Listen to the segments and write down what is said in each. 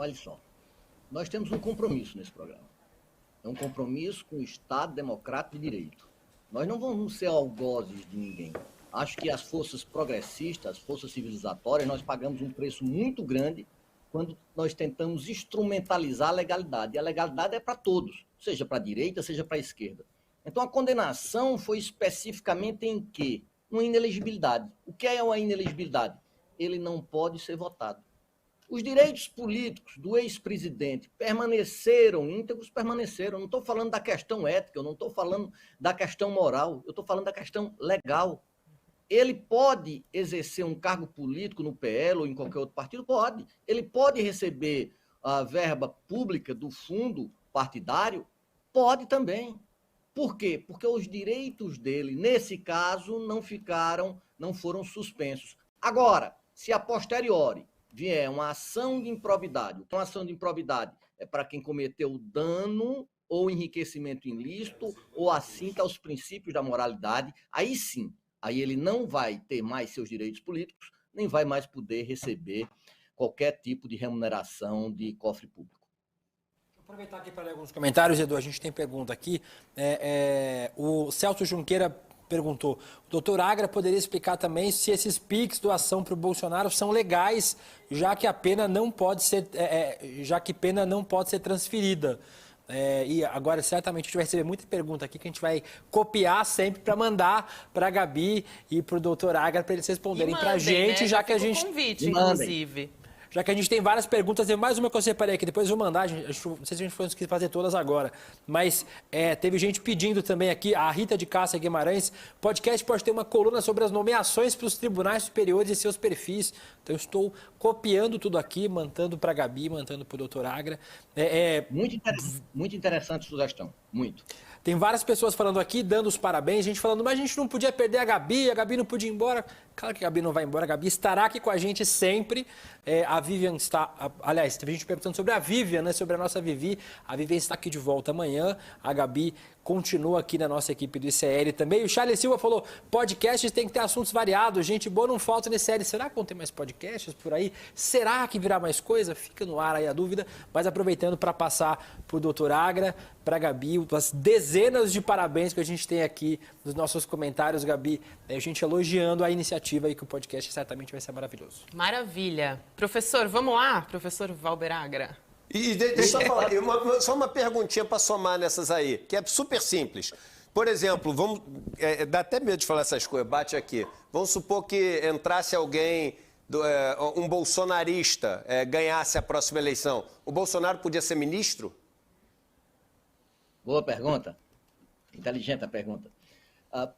Olha só, nós temos um compromisso nesse programa. É um compromisso com o Estado Democrático de Direito. Nós não vamos ser algozes de ninguém. Acho que as forças progressistas, as forças civilizatórias, nós pagamos um preço muito grande quando nós tentamos instrumentalizar a legalidade. E a legalidade é para todos, seja para a direita, seja para a esquerda. Então, a condenação foi especificamente em quê? Uma inelegibilidade. O que é uma inelegibilidade? Ele não pode ser votado. Os direitos políticos do ex-presidente permaneceram íntegros, permaneceram. Eu não estou falando da questão ética, eu não estou falando da questão moral, eu estou falando da questão legal. Ele pode exercer um cargo político no PL ou em qualquer outro partido? Pode. Ele pode receber a verba pública do fundo partidário? Pode também. Por quê? Porque os direitos dele, nesse caso, não foram suspensos. Agora, se a posteriori vier uma ação de improbidade, uma ação de improbidade é para quem cometeu dano ou enriquecimento ilícito ou assinta aos princípios da moralidade, aí sim, aí ele não vai ter mais seus direitos políticos, nem vai mais poder receber qualquer tipo de remuneração de cofre público. Vou aproveitar aqui para ler alguns comentários, Edu, a gente tem pergunta aqui. O Celso Junqueira perguntou, o doutor Agra poderia explicar também se esses PIX doação para o Bolsonaro são legais, já que a pena não pode ser, pena não pode ser transferida. E agora, certamente, a gente vai receber muita pergunta aqui que a gente vai copiar sempre para mandar para a Gabi e para o doutor Agra para eles responderem para a gente, né? já que a gente... convite, inclusive. Já que a gente tem várias perguntas, tem mais uma que eu separei aqui, depois eu vou mandar, não sei se a gente foi conseguir fazer todas agora, mas teve gente pedindo também aqui, a Rita de Cássia Guimarães, podcast pode ter uma coluna sobre as nomeações para os tribunais superiores e seus perfis, então eu estou copiando tudo aqui, mandando para a Gabi, mandando para o doutor Agra. Muito interessante a sugestão, muito. Tem várias pessoas falando aqui, dando os parabéns, gente falando, mas a gente não podia perder a Gabi não podia ir embora. Claro que a Gabi não vai embora, a Gabi estará aqui com a gente sempre. A Vivian está, aliás, teve gente perguntando sobre a Vivian, né, sobre a nossa Vivi. A Vivian está aqui de volta amanhã, a Gabi continua aqui na nossa equipe do ICL também. O Charles Silva falou, podcasts tem que ter assuntos variados, gente boa não falta nesse ICL. Será que vão ter mais podcasts por aí? Será que virá mais coisa? Fica no ar aí a dúvida, mas aproveitando para passar para o doutor Agra, para a Gabi, as dezenas de parabéns que a gente tem aqui nos nossos comentários, Gabi, a gente elogiando a iniciativa aí que o podcast certamente vai ser maravilhoso. Maravilha. Professor, vamos lá, professor Valber Agra. E deixa eu falar, só uma perguntinha para somar nessas aí, que é super simples. Por exemplo, dá até medo de falar essas coisas, bate aqui. Vamos supor que entrasse alguém, um bolsonarista, ganhasse a próxima eleição. O Bolsonaro podia ser ministro? Boa pergunta. Inteligente a pergunta.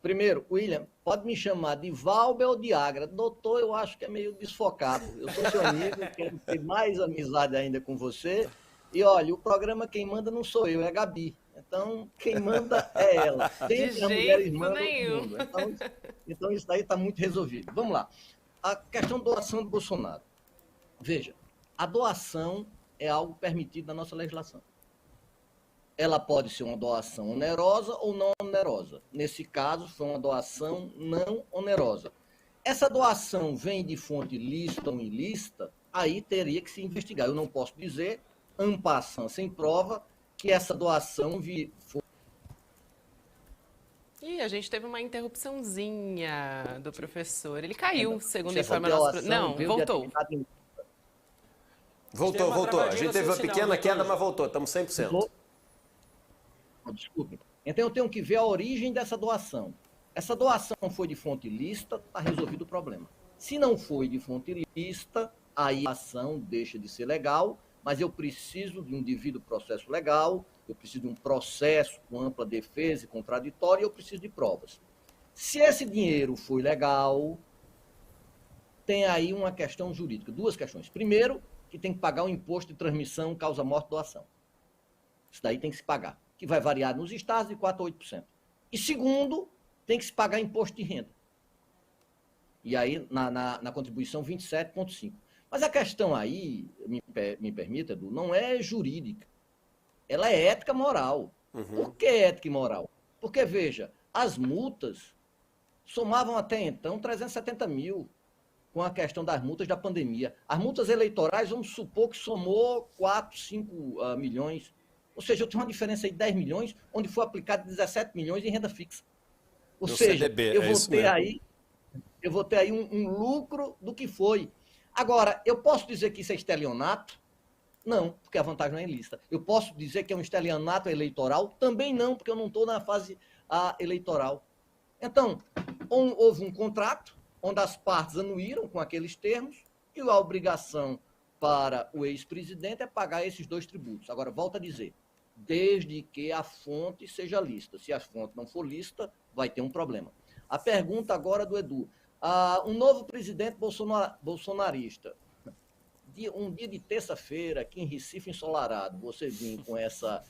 Primeiro, William, pode me chamar de Valber ou de Agra. Doutor, eu acho que é meio desfocado. Eu sou seu amigo, quero ter mais amizade ainda com você. E olha, o programa quem manda não sou eu, é a Gabi. Então, quem manda é ela. Sempre as mulheres mandam todo mundo. Então, isso daí está muito resolvido. Vamos lá. A questão da doação do Bolsonaro. Veja, a doação é algo permitido na nossa legislação. Ela pode ser uma doação onerosa ou não onerosa. Nesse caso, foi uma doação não onerosa. Essa doação vem de fonte lícita ou ilícita, aí teria que se investigar. Eu não posso dizer, en passant, sem prova, que essa doação foi... A gente teve uma interrupçãozinha do professor. Ele caiu, segundo informa nosso... Não, voltou. Voltou. A gente teve uma pequena queda, mas voltou. Estamos 100%. Desculpe. Então eu tenho que ver a origem dessa doação. Essa doação foi de fonte ilícita, está resolvido o problema. Se não foi de fonte ilícita, aí a ação deixa de ser legal, mas eu preciso de um devido processo legal, eu preciso de um processo com ampla defesa e contraditória, e eu preciso de provas. Se esse dinheiro foi legal, tem aí uma questão jurídica, duas questões. Primeiro, que tem que pagar o imposto de transmissão causa-morte doação. Isso daí tem que se pagar, que vai variar nos estados de 4% a 8%. E segundo, tem que se pagar imposto de renda. E aí, na contribuição, 27,5%. Mas a questão aí, me permita, Edu, não é jurídica. Ela é ética moral. Por que ética e moral? Porque, veja, as multas somavam até então 370 mil. com a questão das multas da pandemia. As multas eleitorais, vamos supor que somou 4, 5 milhões. Ou seja, eu tenho uma diferença de 10 milhões, onde foi aplicado 17 milhões em renda fixa. Ou seja, CDB, eu vou ter aí um lucro do que foi. Agora, eu posso dizer que isso é estelionato? Não, porque a vantagem não é ilícita. Eu posso dizer que é um estelionato eleitoral? Também não, porque eu não estou na fase eleitoral. Então, houve um contrato onde as partes anuíram com aqueles termos e a obrigação para o ex-presidente é pagar esses 2 tributos. Agora, volto a dizer, desde que a fonte seja lícita. Se a fonte não for lícita, vai ter um problema. A pergunta agora do Edu. Um novo presidente bolsonarista, um dia de terça-feira, aqui em Recife ensolarado, você vir com essa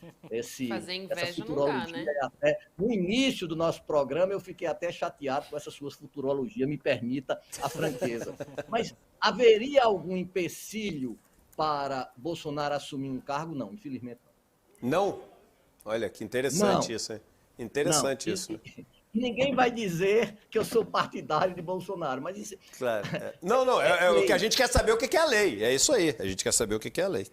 futurologia, não dá, né? até, no início do nosso programa eu fiquei até chateado com essa sua futurologia, me permita a franqueza. Mas haveria algum empecilho para Bolsonaro assumir um cargo? Não, infelizmente não. Não? Olha, que interessante isso, hein? Interessante não. isso. Ninguém vai dizer que eu sou partidário de Bolsonaro, mas isso... Claro. Não, o que a gente quer saber o que é a lei. É isso aí. A gente quer saber o que é a lei.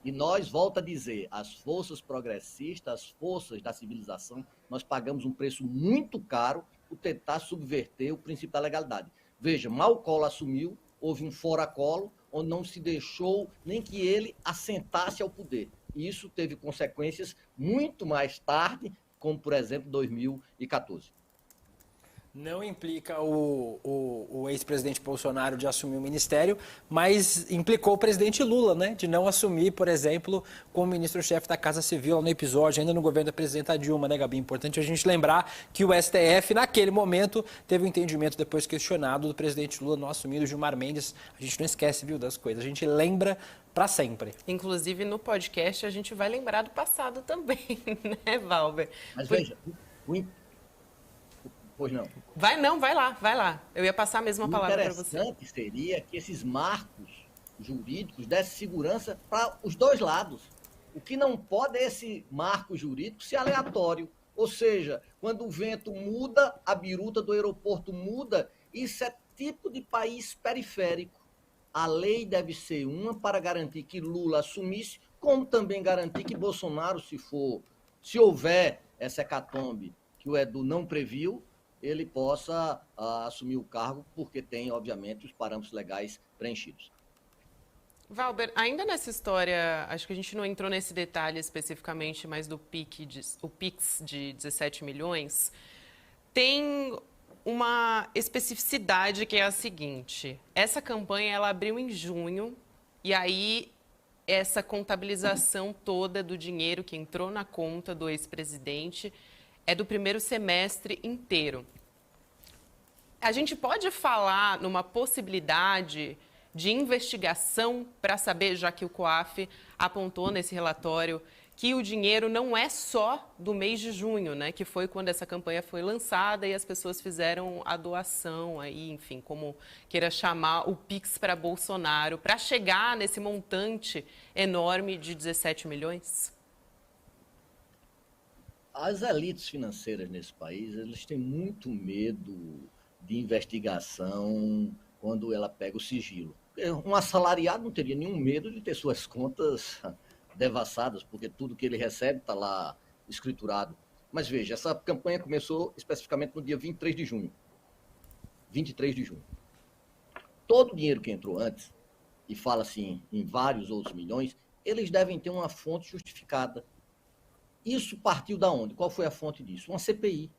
E nós, volto a dizer, as forças progressistas, as forças da civilização, nós pagamos um preço muito caro por tentar subverter o princípio da legalidade. Veja, mal o Collor assumiu, houve um fora-colo, onde não se deixou nem que ele assentasse ao poder. E isso teve consequências muito mais tarde, como, por exemplo, 2014. Não implica o ex-presidente Bolsonaro de assumir o ministério, mas implicou o presidente Lula, né, de não assumir, por exemplo, como ministro-chefe da Casa Civil no episódio, ainda no governo da presidenta Dilma, né, Gabi? Importante a gente lembrar que o STF, naquele momento, teve um entendimento depois questionado do presidente Lula não assumir o Gilmar Mendes. A gente não esquece, viu, das coisas, a gente lembra para sempre. Inclusive, no podcast, a gente vai lembrar do passado também, né, Valber? Mas veja, pois não. Vai lá. Eu ia passar a mesma palavra para você. O interessante seria que esses marcos jurídicos dessem segurança para os dois lados. O que não pode é esse marco jurídico ser aleatório. Ou seja, quando o vento muda, a biruta do aeroporto muda, isso é tipo de país periférico. A lei deve ser uma para garantir que Lula assumisse, como também garantir que Bolsonaro, se houver essa hecatombe que o Edu não previu, ele possa assumir o cargo, porque tem, obviamente, os parâmetros legais preenchidos. Valber, ainda nessa história, acho que a gente não entrou nesse detalhe especificamente, mas do o PIX de 17 milhões, tem uma especificidade que é a seguinte: essa campanha ela abriu em junho, e aí essa contabilização toda do dinheiro que entrou na conta do ex-presidente é do primeiro semestre inteiro. A gente pode falar numa possibilidade de investigação para saber, já que o COAF apontou nesse relatório que o dinheiro não é só do mês de junho, né? Que foi quando essa campanha foi lançada e as pessoas fizeram a doação, aí, enfim, como queira chamar, o Pix para Bolsonaro, para chegar nesse montante enorme de 17 milhões? As elites financeiras nesse país, eles têm muito medo de investigação quando ela pega o sigilo. Um assalariado não teria nenhum medo de ter suas contas devassadas, porque tudo que ele recebe está lá escriturado. Mas veja, essa campanha começou especificamente no dia 23 de junho. 23 de junho. Todo o dinheiro que entrou antes, e fala assim em vários outros milhões, eles devem ter uma fonte justificada. Isso partiu da onde? Qual foi a fonte disso? Uma CPI.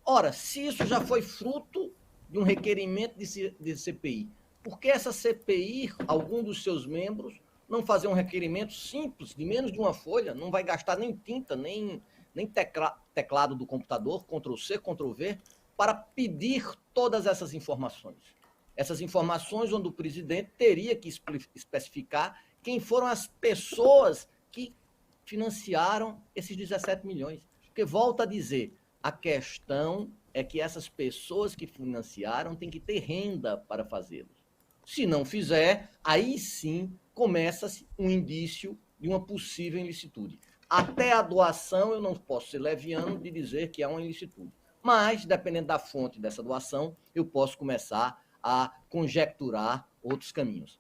Ora, se isso já foi fruto de um requerimento de CPI, por que essa CPI, algum dos seus membros, não fazer um requerimento simples, de menos de uma folha, não vai gastar nem tinta, nem teclado do computador, Ctrl+C, Ctrl+V, para pedir todas essas informações. Essas informações onde o presidente teria que especificar quem foram as pessoas que financiaram esses 17 milhões. Porque, volto a dizer, a questão é que essas pessoas que financiaram têm que ter renda para fazê-lo. Se não fizer, aí sim começa-se um indício de uma possível ilicitude. Até a doação eu não posso ser leviano de dizer que há uma ilicitude. Mas, dependendo da fonte dessa doação, eu posso começar a conjecturar outros caminhos.